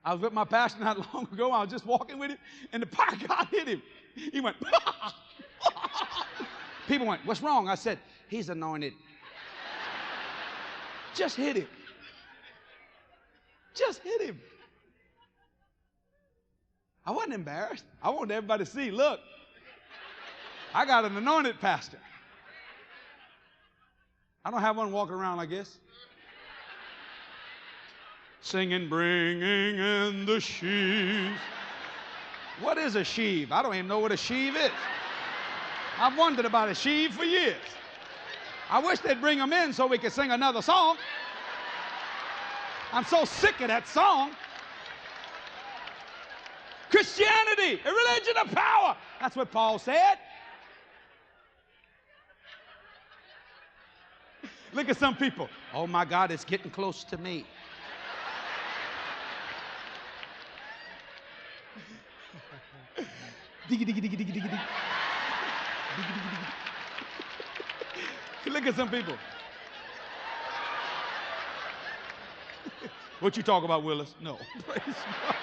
I was with my pastor not long ago. I was just walking with him, and the power of God hit him. He went, people went, what's wrong? I said, he's anointed. Just hit him. Just hit him. I wasn't embarrassed. I wanted everybody to see, look, I got an anointed pastor. I don't have one walking around like this. Singing, bringing in the sheaves. What is a sheave? I don't even know what a sheave is. I've wondered about a sheave for years. I wish they'd bring them in so we could sing another song. I'm so sick of that song. Christianity, a religion of power. That's what Paul said. Look at some people. Oh my God, it's getting close to me. Look at some people. What you talk about, Willis? No. Praise God.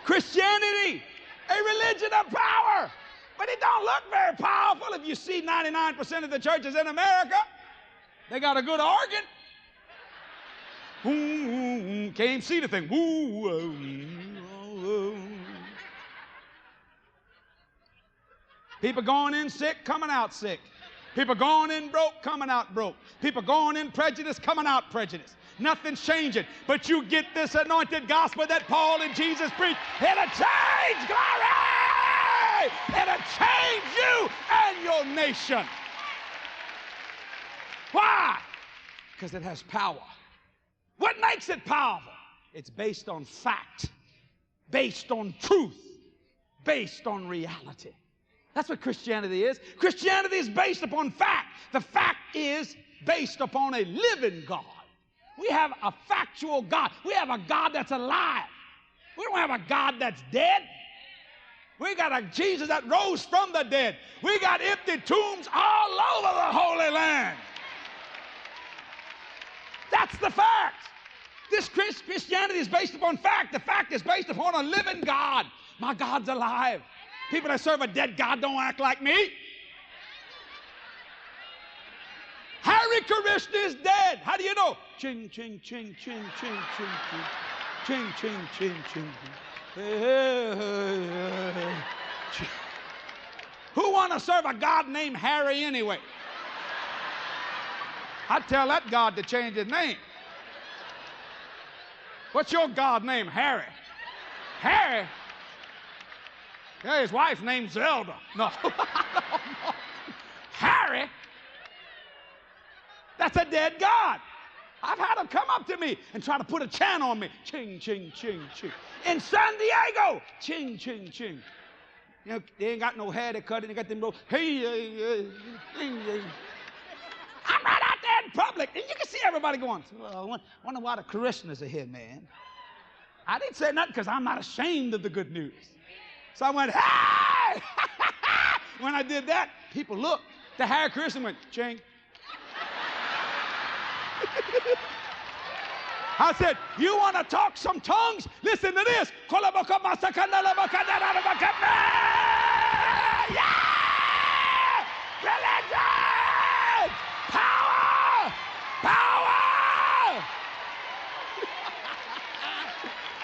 Christianity, a religion of power. But it don't look very powerful. If you see 99% of the churches in America, they got a good organ. Can't even see the thing. People going in sick, coming out sick. People going in broke, coming out broke. People going in prejudice, coming out prejudice. Nothing's changing. But you get this anointed gospel that Paul and Jesus preached. It'll change, glory! It'll change you and your nation. Why? Because it has power. What makes it powerful? It's based on fact, based on truth, based on reality. That's what Christianity is. Christianity is based upon fact. The fact is based upon a living God. We have a factual God. We have a God that's alive. We don't have a God that's dead. We got a Jesus that rose from the dead. We got empty tombs all over the Holy Land. That's the fact. This Christianity is based upon fact. The fact is based upon a living God. My God's alive. People that serve a dead God don't act like me. Hare Krishna is dead. How do you know? Ching, ching, ching, ching, ching, ching, ching, ching, ching, ching, ching. Who want to serve a God named Harry anyway? I'd tell that God to change his name. What's your God named? Harry. Harry? Yeah, his wife's named Zelda. No. No. Harry? That's a dead God. I've had them come up to me and try to put a chant on me. Ching, ching, ching, ching. In San Diego, ching, ching, ching. You know, they ain't got no hair to cut it. They got them little, hey. I'm right out there in public, and you can see everybody going, well, I wonder why the Krishnas are here, man. I didn't say nothing because I'm not ashamed of the good news. So I went, hey! When I did that, people looked. The Hare Krishna went, ching. I said, you want to talk some tongues? Listen to this. Yeah! Religion! Power! Power!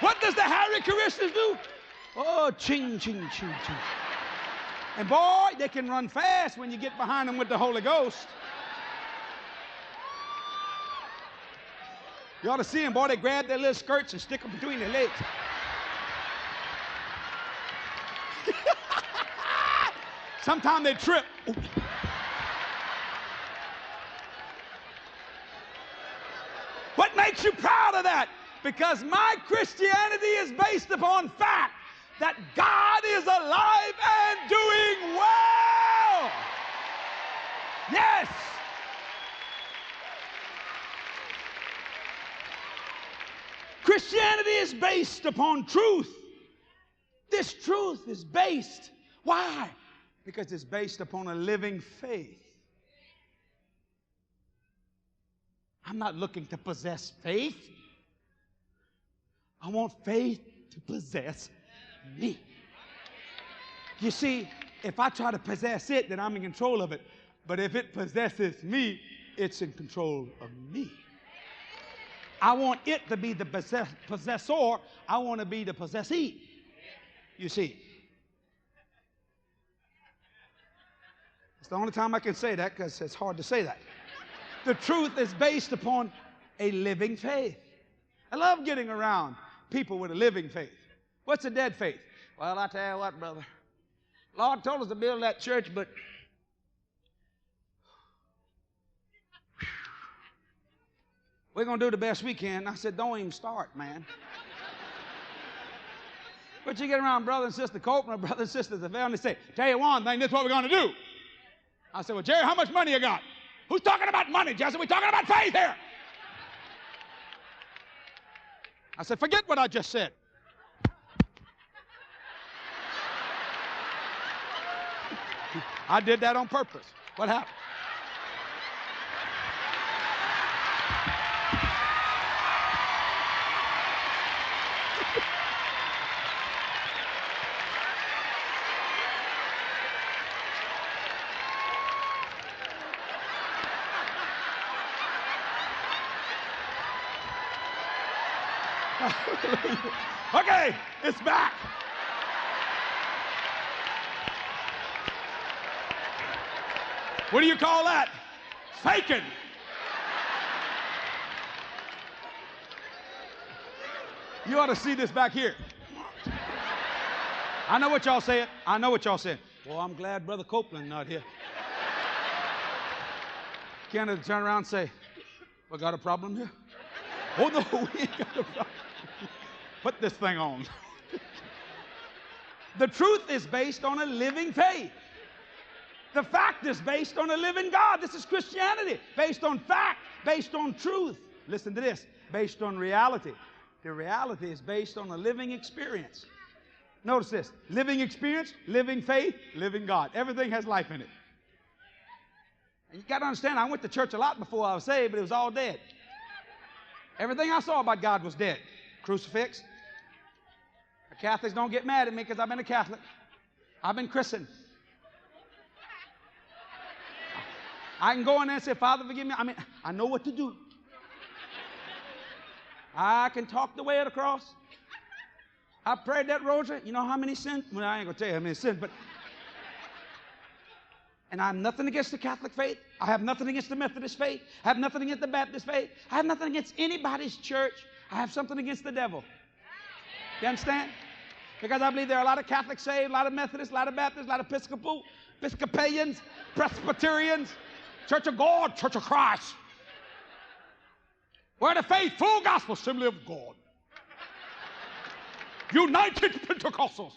What does the Hare Krishna do? Oh, ching, ching, ching, ching. And boy, they can run fast when you get behind them with the Holy Ghost. You ought to see them, boy, they grab their little skirts and stick them between their legs. Sometimes they trip. Ooh. What makes you proud of that? Because my Christianity is based upon fact that God is alive and doing well. Yes. Christianity is based upon truth. This truth is based. Why? Because it's based upon a living faith. I'm not looking to possess faith. I want faith to possess me. You see, if I try to possess it, then I'm in control of it. But if it possesses me, it's in control of me. I want it to be the possessor. I want to be the possessee. You see. It's the only time I can say that because it's hard to say that. The truth is based upon a living faith. I love getting around people with a living faith. What's a dead faith? Well, I tell you what, brother. Lord told us to build that church, but we're going to do the best we can. I said, don't even start, man. But you get around brother and sister Copeland, brother and sister Zavelle, and they say, tell you one thing, this is what we're going to do. I said, well, Jerry, how much money you got? Who's talking about money, Jesse? We're talking about faith here. I said, forget what I just said. I did that on purpose. What happened? Okay, it's back. What do you call that? Faking. You ought to see this back here. I know what y'all saying. I know what y'all saying. Well, I'm glad Brother Copeland not here. Canada turn around and say, we got a problem here? Oh, no, we ain't got a problem. Put this thing on. The truth is based on a living faith. The fact is based on a living God. This is Christianity. Based on fact, based on truth. Listen to this. Based on reality. The reality is based on a living experience. Notice this. Living experience, living faith, living God. Everything has life in it. And you got to understand, I went to church a lot before I was saved, but it was all dead. Everything I saw about God was dead. Crucifix. The Catholics don't get mad at me because I've been a Catholic. I've been christened. I can go in there and say, Father, forgive me. I mean, I know what to do. I can talk the way of the cross. I prayed that rosary. You know how many sins? Well, I ain't going to tell you how many sins, but. And I have nothing against the Catholic faith. I have nothing against the Methodist faith. I have nothing against the Baptist faith. I have nothing against anybody's church. I have something against the devil. You understand? Because I believe there are a lot of Catholics saved, a lot of Methodists, a lot of Baptists, a lot of Episcopalians, Presbyterians, Church of God, Church of Christ. Where the faith, full gospel, assembly of God. United Pentecostals.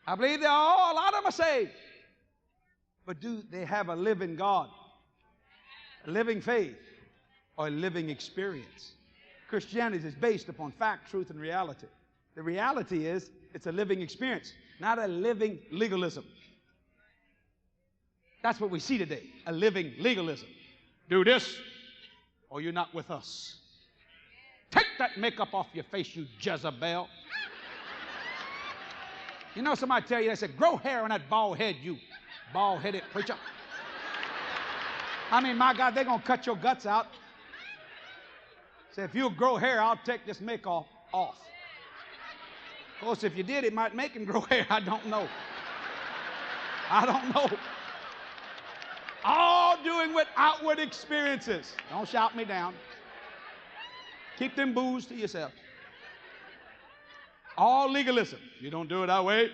I believe a lot of them are saved. But do they have a living God, a living faith, or a living experience? Christianity is based upon fact, truth, and reality. The reality is it's a living experience, not a living legalism. That's what we see today, a living legalism. Do this, or you're not with us. Take that makeup off your face, you Jezebel. You know, somebody tell you, they said, grow hair on that bald head, you bald-headed preacher. I mean, my God, they're going to cut your guts out. Say, if you'll grow hair, I'll take this makeup off. Of course, if you did, it might make him grow hair. I don't know. I don't know. All doing with outward experiences. Don't shout me down. Keep them boos to yourself. All legalism. You don't do it that way.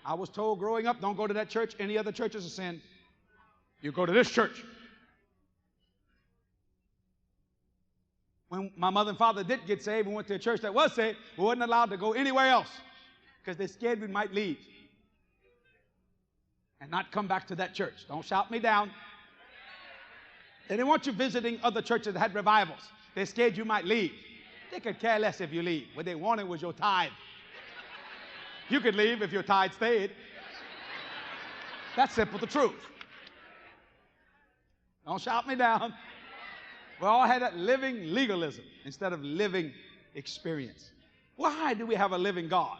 I was told growing up, don't go to that church. Any other church is a sin. You go to this church. When my mother and father did get saved and went to a church that was saved, we wasn't allowed to go anywhere else because they scared we might leave and not come back to that church. Don't shout me down. They didn't want you visiting other churches that had revivals. They scared you might leave. They could care less if you leave. What they wanted was your tithe. You could leave if your tithe stayed. That's simple, the truth. Don't shout me down. We all had that living legalism instead of living experience. Why do we have a living God?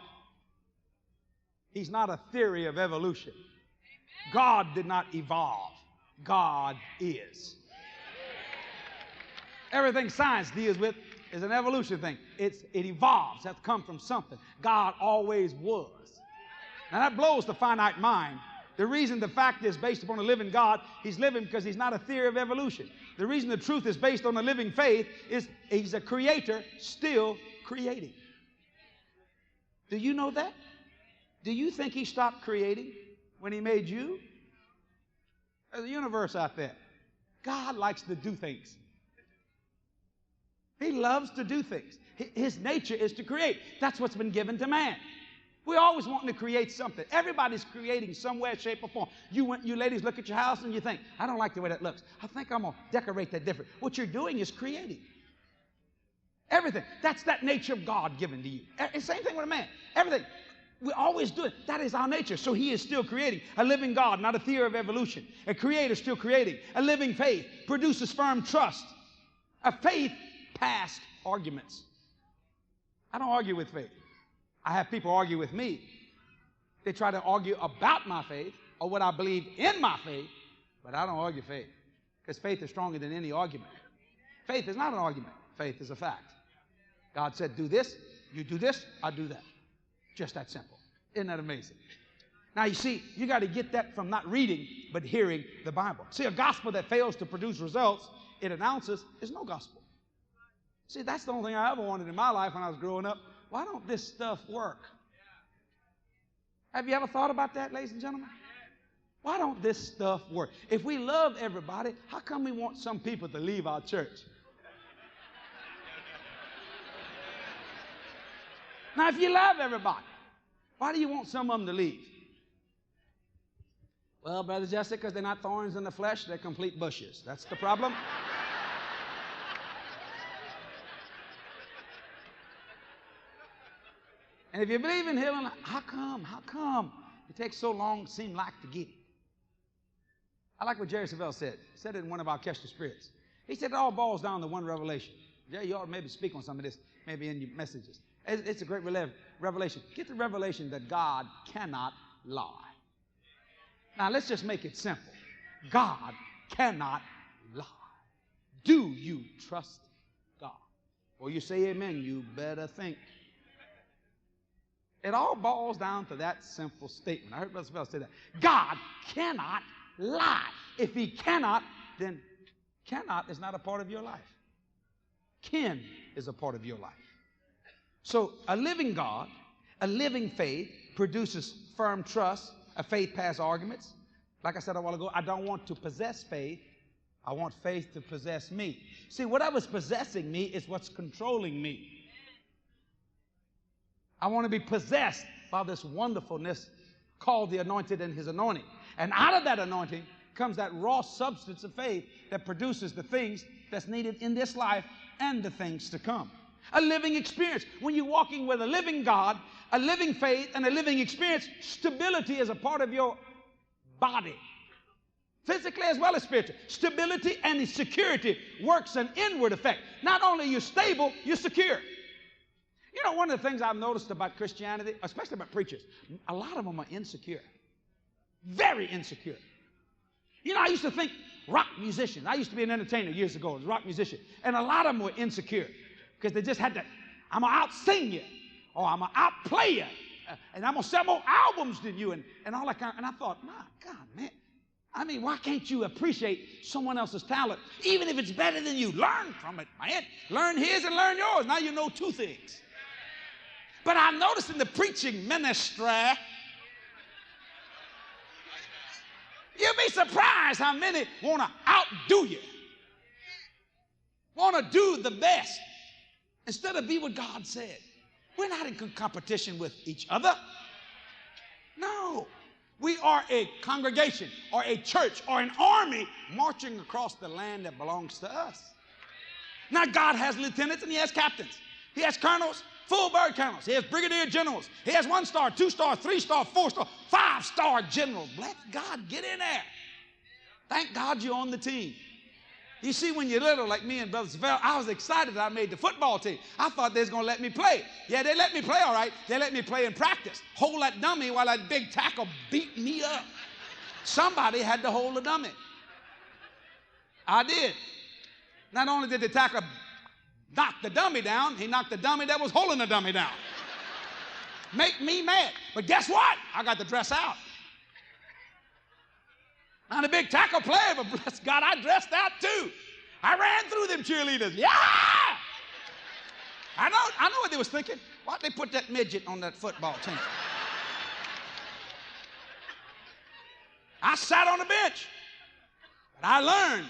He's not a theory of evolution. God did not evolve. God is. Everything science deals with is an evolution thing. It evolves. It has to come from something. God always was. Now that blows the finite mind. The reason the fact is based upon a living God, he's living because he's not a theory of evolution. The reason the truth is based on a living faith is he's a creator still creating. Do you know that? Do you think he stopped creating when he made you? There's a universe out there. God likes to do things. He loves to do things. His nature is to create. That's what's been given to man. We're always wanting to create something. Everybody's creating somewhere, shape, or form. You ladies look at your house and you think, I don't like the way that looks. I think I'm going to decorate that different. What you're doing is creating. Everything. That's that nature of God given to you. Same thing with a man. Everything. We always do it. That is our nature. So he is still creating. A living God, not a theory of evolution. A creator still creating. A living faith produces firm trust. A faith past arguments. I don't argue with faith. I have people argue with me. They try to argue about my faith or what I believe in my faith, but I don't argue faith because faith is stronger than any argument. Faith is not an argument. Faith is a fact. God said, do this, you do this, I do that. Just that simple. Isn't that amazing? Now, you see, you got to get that from not reading, but hearing the Bible. See, a gospel that fails to produce results it announces is no gospel. See, that's the only thing I ever wanted in my life when I was growing up. Why don't this stuff work? Have you ever thought about that, ladies and gentlemen? Why don't this stuff work? If we love everybody, how come we want some people to leave our church? Now, if you love everybody, why do you want some of them to leave? Well, Brother Jesse, because they're not thorns in the flesh, they're complete bushes. That's the problem. And if you believe in healing, how come it takes so long to seem like to get it? I like what Jerry Savelle said. He said it in one of our Catch the Spirits. He said it all boils down to one revelation. Jerry, you ought to maybe speak on some of this, maybe in your messages. It's a great revelation. Get the revelation that God cannot lie. Now, let's just make it simple. God cannot lie. Do you trust God? Well, you say amen, you better think. It all boils down to that simple statement. I heard Brother Savelle say that. God cannot lie. If he cannot, then cannot is not a part of your life. Can is a part of your life. So a living God, a living faith produces firm trust, a faith past arguments. Like I said a while ago, I don't want to possess faith. I want faith to possess me. See, whatever's possessing me is what's controlling me. I want to be possessed by this wonderfulness called the anointed and his anointing. And out of that anointing comes that raw substance of faith that produces the things that's needed in this life and the things to come. A living experience. When you're walking with a living God, a living faith, and a living experience, stability is a part of your body. Physically as well as spiritually. Stability and security works an inward effect. Not only are you stable, you're secure. You know, one of the things I've noticed about Christianity, especially about preachers, a lot of them are insecure. Very insecure. You know, I used to think rock musicians. I used to be an entertainer years ago, as a rock musician. And a lot of them were insecure because they just had to, I'm going to out-sing you, or I'm going to out-play you, and I'm going to sell more albums than you, and all that kind of, and I thought, my God, man, I mean, why can't you appreciate someone else's talent, even if it's better than you? Learn from it, man. Learn his and learn yours. Now you know two things. But I noticed in the preaching ministry, you'll be surprised how many want to outdo you, want to do the best, instead of be what God said. We're not in competition with each other. No. We are a congregation or a church or an army marching across the land that belongs to us. Now, God has lieutenants and he has captains. He has colonels, full bird colonels. He has brigadier generals. He has 1-star, 2-star, 3-star, 4-star, 5-star generals. Let God get in there. Thank God you're on the team. You see, when you're little, like me and Brother Savell, I was excited that I made the football team. I thought they was going to let me play. Yeah, they let me play all right. They let me play in practice. Hold that dummy while that big tackle beat me up. Somebody had to hold the dummy. I did. Not only did the tackle knock the dummy down, he knocked the dummy that was holding the dummy down. Make me mad. But guess what? I got to dress out. I'm a big tackle player, but bless God, I dressed out too. I ran through them cheerleaders. Yeah! I know what they was thinking. Why'd they put that midget on that football team? I sat on the bench, but I learned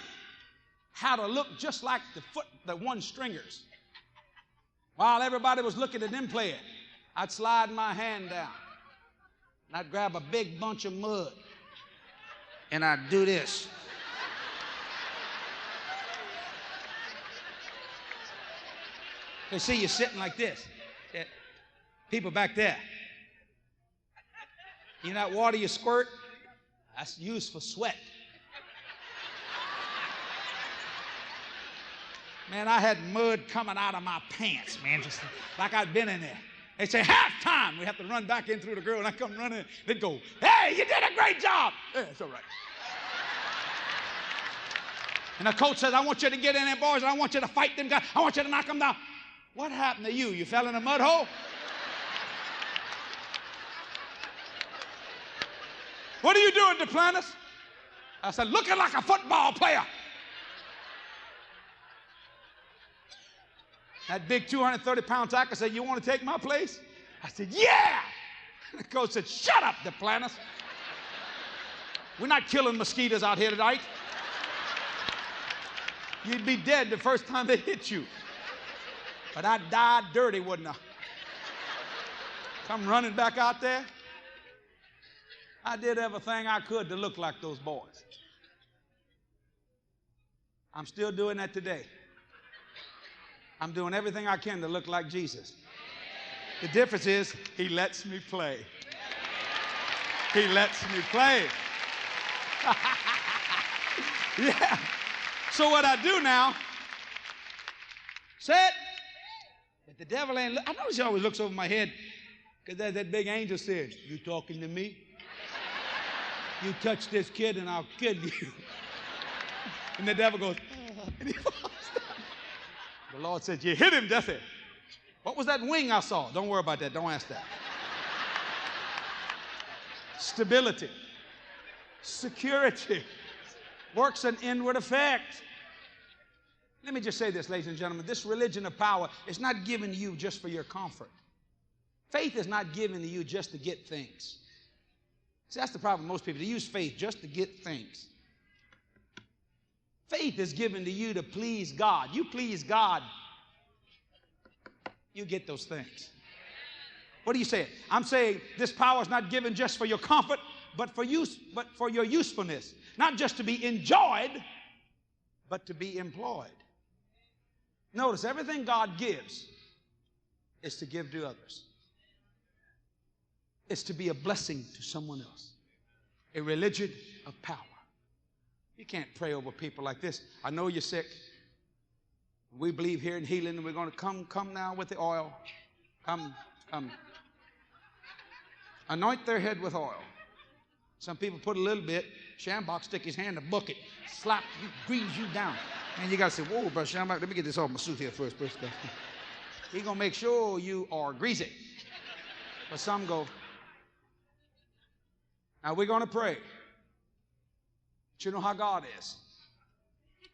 how to look just like the one-stringers. While everybody was looking at them playing, I'd slide my hand down, and I'd grab a big bunch of mud, and I'd do this. They see you sitting like this. Yeah. People back there. You know that water you squirt? That's used for sweat. Man, I had mud coming out of my pants, man, just like I'd been in there. They say, halftime. We have to run back in through the girl, and I come running. They'd go, hey, you did a great job. Yeah, it's all right. And the coach says, I want you to get in there, boys, and I want you to fight them guys. I want you to knock them down. What happened to you? You fell in a mud hole? What are you doing, Duplantis? I said, looking like a football player. That big 230-pound tackle said, you want to take my place? I said, yeah. And the coach said, shut up, Duplantis. We're not killing mosquitoes out here tonight. You'd be dead the first time they hit you. But I died dirty, wouldn't I? Come running back out there. I did everything I could to look like those boys. I'm still doing that today. I'm doing everything I can to look like Jesus. The difference is he lets me play. He lets me play. Yeah. So what I do now, set, but the devil ain't, I notice he always looks over my head because there's that big angel says, you talking to me? You touch this kid and I'll kill you. And the devil goes, and he falls down. The Lord said, you hit him, that's it. What was that wing I saw? Don't worry about that. Don't ask that. Stability. Security. Works an inward effect. Let me just say this, ladies and gentlemen. This religion of power is not given to you just for your comfort. Faith is not given to you just to get things. See, that's the problem with most people. They use faith just to get things. Faith is given to you to please God. You please God, you get those things. What are you saying? I'm saying this power is not given just for your comfort, but for your usefulness. Not just to be enjoyed, but to be employed. Notice, everything God gives is to give to others. It's to be a blessing to someone else. A religion of power. You can't pray over people like this. I know you're sick. We believe here in healing, and we're going to come now with the oil. Come. Anoint their head with oil. Some people put a little bit. Shambach stick his hand in a bucket, slap, grease you down. And you got to say, whoa, Brother Shambach, let me get this off my suit here first. He's going to make sure you are greasy. But some go, now we're going to pray. But you know how God is.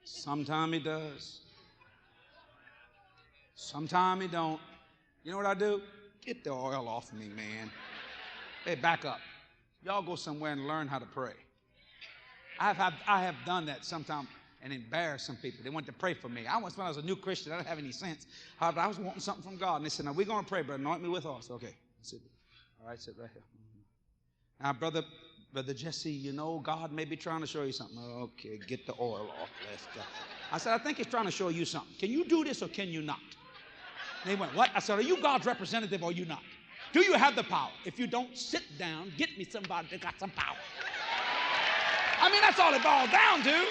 Sometimes he does. Sometimes he don't. You know what I do? Get the oil off of me, man. Hey, back up. Y'all go somewhere and learn how to pray. I have done that sometimes and embarrassed some people. They went to pray for me. When I was a new Christian, I didn't have any sense. However, I was wanting something from God. And they said, now we're going to pray, but anoint me with oil. I said, okay. Sit. All right, sit right here. Now, Brother Jesse, you know, God may be trying to show you something. Okay, get the oil off. Let's go. I said, I think he's trying to show you something. Can you do this or can you not? And they went, what? I said, are you God's representative or are you not? Do you have the power? If you don't, sit down. Get me somebody that got some power. I mean, that's all it boils down to.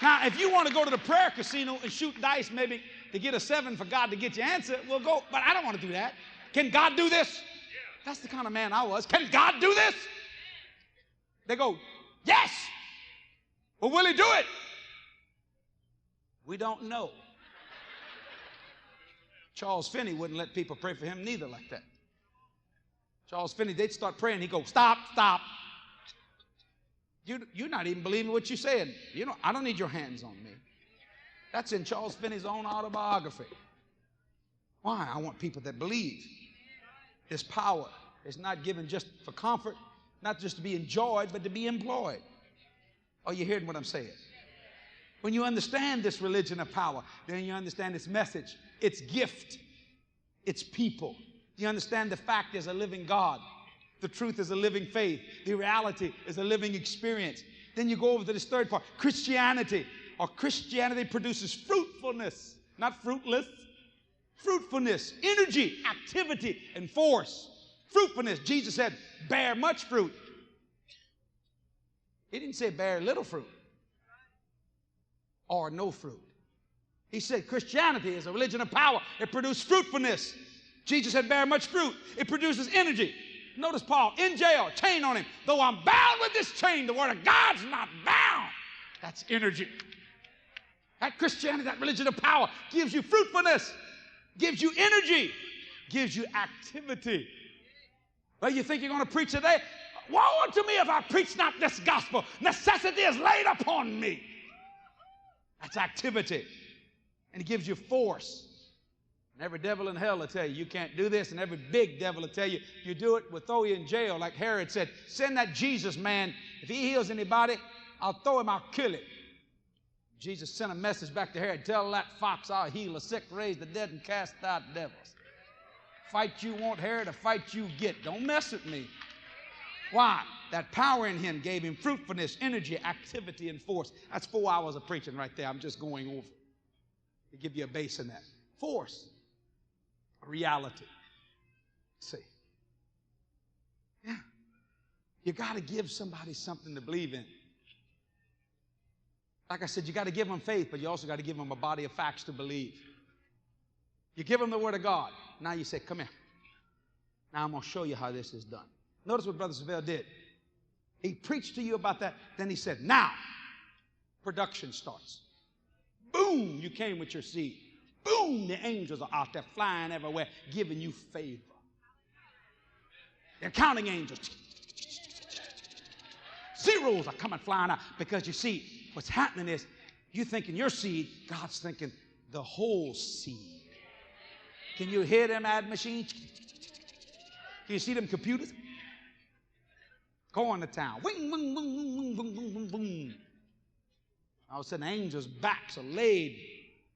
Now, if you want to go to the prayer casino and shoot dice maybe to get a 7 for God to get your answer, we'll go. But I don't want to do that. Can God do this? That's the kind of man I was. Can God do this? They go, yes. Well, will he do it? We don't know. Charles Finney wouldn't let people pray for him neither like that. Charles Finney, they'd start praying. He'd go, stop, stop. You're not even believing what you're saying. You know, I don't need your hands on me. That's in Charles Finney's own autobiography. Why? I want people that believe. This power is not given just for comfort, not just to be enjoyed, but to be employed. Are you hearing what I'm saying? When you understand this religion of power, then you understand its message, its gift, its people. You understand the fact there's a living God. The truth is a living faith. The reality is a living experience. Then you go over to this third part. Christianity, or Christianity produces fruitfulness, not fruitless. Fruitfulness, energy, activity, and force. Fruitfulness. Jesus said, bear much fruit. He didn't say bear little fruit or no fruit. He said Christianity is a religion of power. It produces fruitfulness. Jesus said bear much fruit. It produces energy. Notice Paul in jail, chain on him. Though I'm bound with this chain, the word of God's not bound. That's energy. That Christianity, that religion of power, gives you fruitfulness, gives you energy, gives you activity. Well, you think you're going to preach today? Woe unto me if I preach not this gospel. Necessity is laid upon me. That's activity. And it gives you force. And every devil in hell will tell you can't do this, and every big devil will tell you you do it, we'll throw you in jail. Like Herod said, send that Jesus man. If he heals anybody, I'll throw him, I'll kill him. Jesus sent a message back to Herod, tell that fox I'll heal the sick, raise the dead, and cast out devils. Fight you want, Herod, or fight you get. Don't mess with me. Why? That power in him gave him fruitfulness, energy, activity, and force. That's 4 hours of preaching right there. I'm just going over to give you a base in that. Force. Reality. See. Yeah. You got to give somebody something to believe in. Like I said, you got to give them faith, but you also got to give them a body of facts to believe. You give them the Word of God. Now you say, come here. Now I'm going to show you how this is done. Notice what Brother Savelle did. He preached to you about that. Then he said, now, production starts. Boom, you came with your seed. Boom, the angels are out there flying everywhere, giving you favor. They're counting angels. Zeros are coming flying out because you see, what's happening is you're thinking your seed, God's thinking the whole seed. Can you hear them ad machines? Can you see them computers? Going to town. Wing, wing, wing, wing, wing, wing, wing, wing. All of a sudden, angels' backs are laid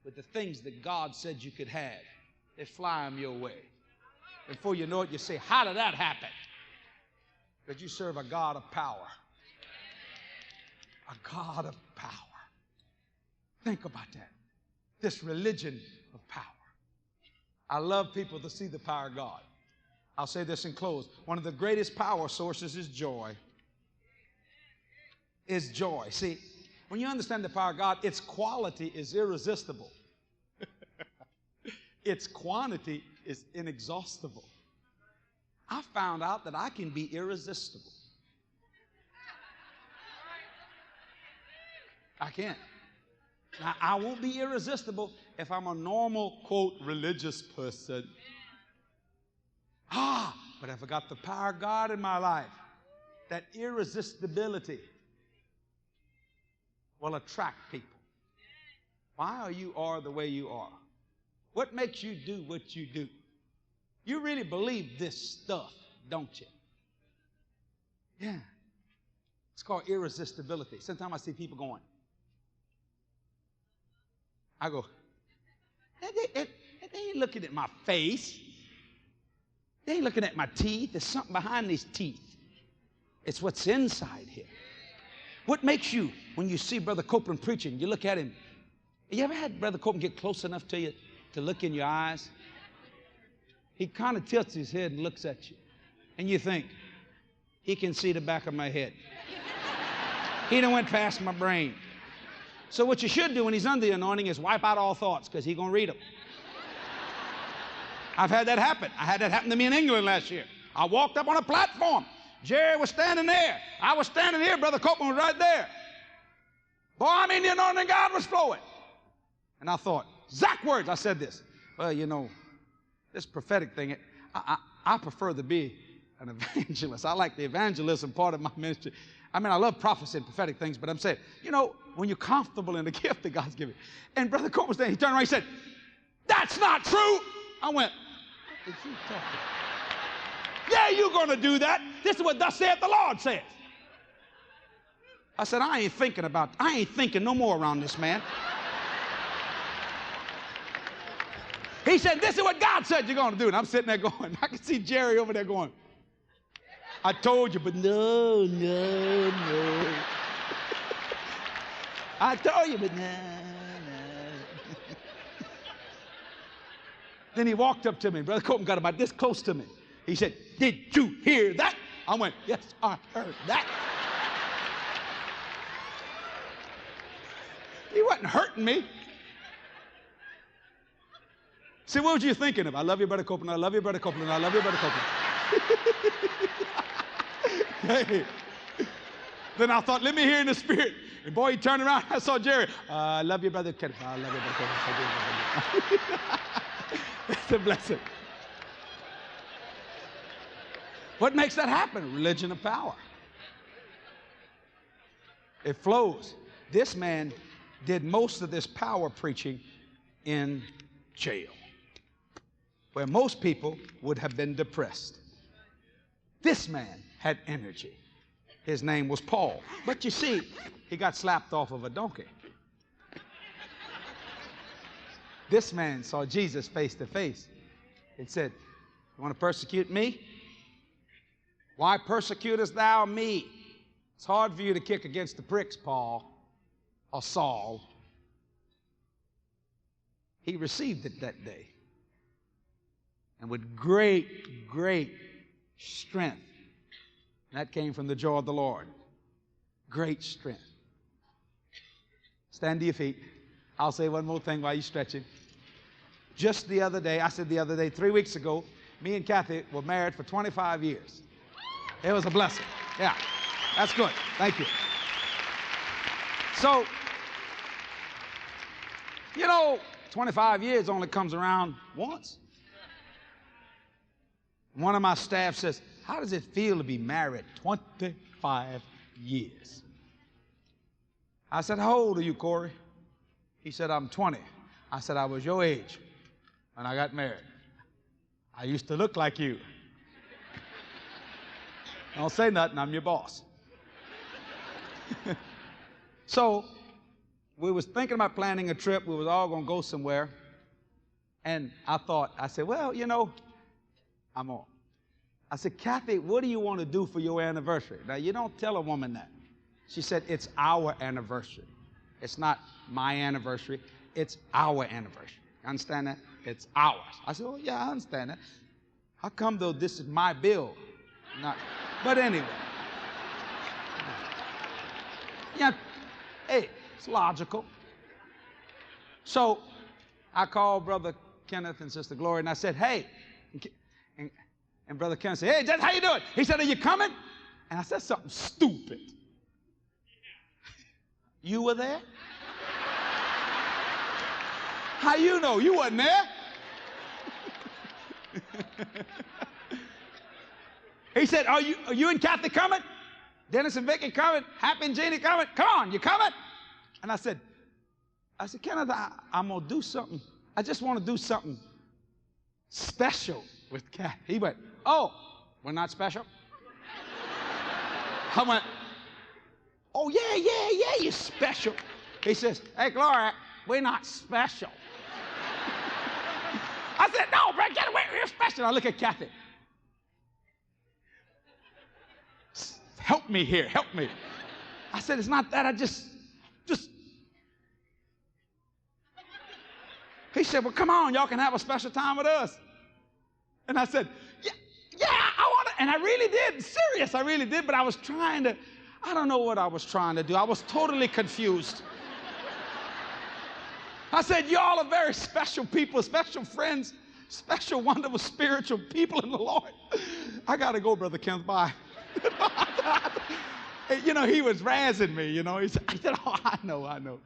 with the things that God said you could have. They fly them your way. Before you know it, you say, how did that happen? Because you serve a God of power. A God of power. Think about that. This religion of power. I love people to see the power of God. I'll say this and close. One of the greatest power sources is joy. Is joy. See, when you understand the power of God, its quality is irresistible. Its quantity is inexhaustible. I found out that I can be irresistible. I can't. Now, I won't be irresistible if I'm a normal, quote, religious person. But if I got the power of God in my life, that irresistibility will attract people. Why are you the way you are? What makes you do what you do? You really believe this stuff, don't you? Yeah. It's called irresistibility. Sometimes I see people going. I go, they ain't looking at my face. They ain't looking at my teeth. There's something behind these teeth. It's what's inside here. What makes you, when you see Brother Copeland preaching, you look at him. You ever had Brother Copeland get close enough to you to look in your eyes? He kind of tilts his head and looks at you. And you think, he can see the back of my head. He done went past my brain. So what you should do when he's under the anointing is wipe out all thoughts, because he's going to read them. I've had that happen. I had that happen to me in England last year. I walked up on a platform. Jerry was standing there. I was standing here. Brother Copeland was right there. Boy, I mean, the anointing of God was flowing. And I thought, exact words, I said this. Well, you know, this prophetic thing, I prefer to be an evangelist. I like the evangelism part of my ministry. I mean, I love prophecy and prophetic things, but I'm saying, you know, when you're comfortable in the gift that God's given you. And Brother Copeland was there. He turned around and he said, that's not true. I went, what did you talk about? Yeah, you're going to do that. This is what thus saith the Lord says. I said, I ain't thinking no more around this man. He said, this is what God said you're going to do. And I'm sitting there going, I can see Jerry over there going, I told you, but no. I told you, but no. Then he walked up to me. Brother Copeland got about this close to me. He said, did you hear that? I went, yes, I heard that. He wasn't hurting me. See, what was you thinking of? I love you, Brother Copeland. I love you, Brother Copeland. I love you, Brother Copeland. Hey. Then I thought, let me hear in the spirit. And boy, he turned around. I saw Jerry. I love you, Brother Kenneth. I love you, Brother Kenneth. It's a blessing. What makes that happen? Religion of power. It flows. This man did most of this power preaching in jail, where most people would have been depressed. This man had energy. His name was Paul. But you see, he got slapped off of a donkey. This man saw Jesus face to face and said, you want to persecute me? Why persecutest thou me? It's hard for you to kick against the pricks, Paul, or Saul. He received it that day. And with great, great strength. That came from the joy of the Lord. Great strength. Stand to your feet. I'll say one more thing while you're stretching. Just the other day, 3 weeks ago, me and Kathy were married for 25 years. It was a blessing. Yeah, that's good. Thank you. So, you know, 25 years only comes around once. One of my staff says, how does it feel to be married 25 years? I said, how old are you, Corey? He said, I'm 20. I said, I was your age when I got married. I used to look like you. Don't say nothing, I'm your boss. So, we was thinking about planning a trip. We was all going to go somewhere. And I said, well, you know, I said, Kathy, what do you want to do for your anniversary? Now, you don't tell a woman that. She said, it's our anniversary. It's not my anniversary. It's our anniversary. You understand that? It's ours. I said, oh, yeah, I understand that. How come, though, this is my bill? Not, but anyway. Yeah, hey, it's logical. So I called Brother Kenneth and Sister Gloria, and I said, hey, and Brother Kenneth said, hey, Judge, how you doing? He said, are you coming? And I said something stupid. You were there? How you know? You wasn't there. He said, are you and Kathy coming? Dennis and Vicky coming? Happy and Jeannie coming? Come on, you coming? And I said, Kenneth, I'm going to do something. I just want to do something special with Kathy. He went, oh, we're not special? I went, oh, yeah, you're special. He says, hey, Gloria, we're not special. I said, no, Brett, get away, you're special. I look at Kathy. Help me here, help me. I said, it's not that, I just. He said, well, come on, y'all can have a special time with us. And I said, yeah, I want to. And I really did, serious, I really did, but I was trying to, I don't know what I was trying to do. I was totally confused. I said, y'all are very special people, special friends, special, wonderful, spiritual people in the Lord. I got to go, Brother Kenneth. Bye. You know, he was razzing me, you know. I said, oh, I know.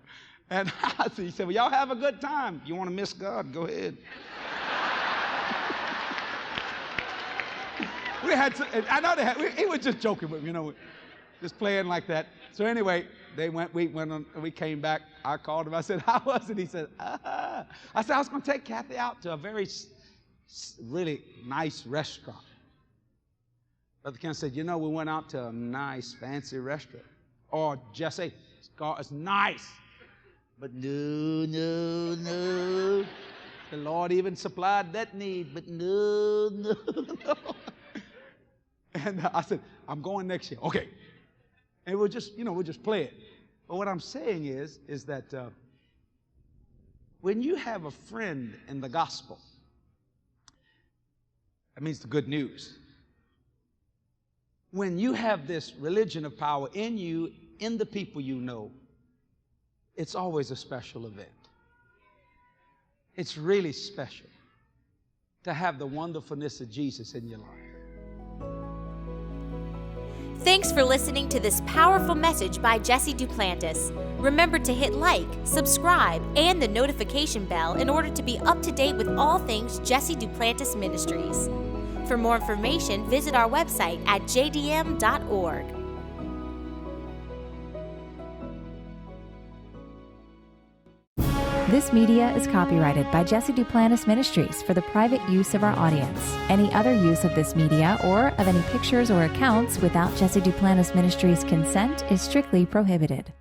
And he said, well, y'all have a good time. You want to miss God? Go ahead. We had to, I know they had, he was just joking with me, you know, just playing like that. So anyway, we came back. I called him. I said, how was it? He said, ah. I said, I was going to take Kathy out to a very, really nice restaurant. Brother Ken said, you know, we went out to a nice, fancy restaurant. Oh, Jesse, it's nice. But no. The Lord even supplied that need, but no. And I said, I'm going next year. Okay. And we'll just play it. But what I'm saying is that when you have a friend in the gospel, that means the good news. When you have this religion of power in you, in the people you know, it's always a special event. It's really special to have the wonderfulness of Jesus in your life. Thanks for listening to this powerful message by Jesse Duplantis. Remember to hit like, subscribe, and the notification bell in order to be up to date with all things Jesse Duplantis Ministries. For more information, visit our website at jdm.org. This media is copyrighted by Jesse Duplantis Ministries for the private use of our audience. Any other use of this media or of any pictures or accounts without Jesse Duplantis Ministries' consent is strictly prohibited.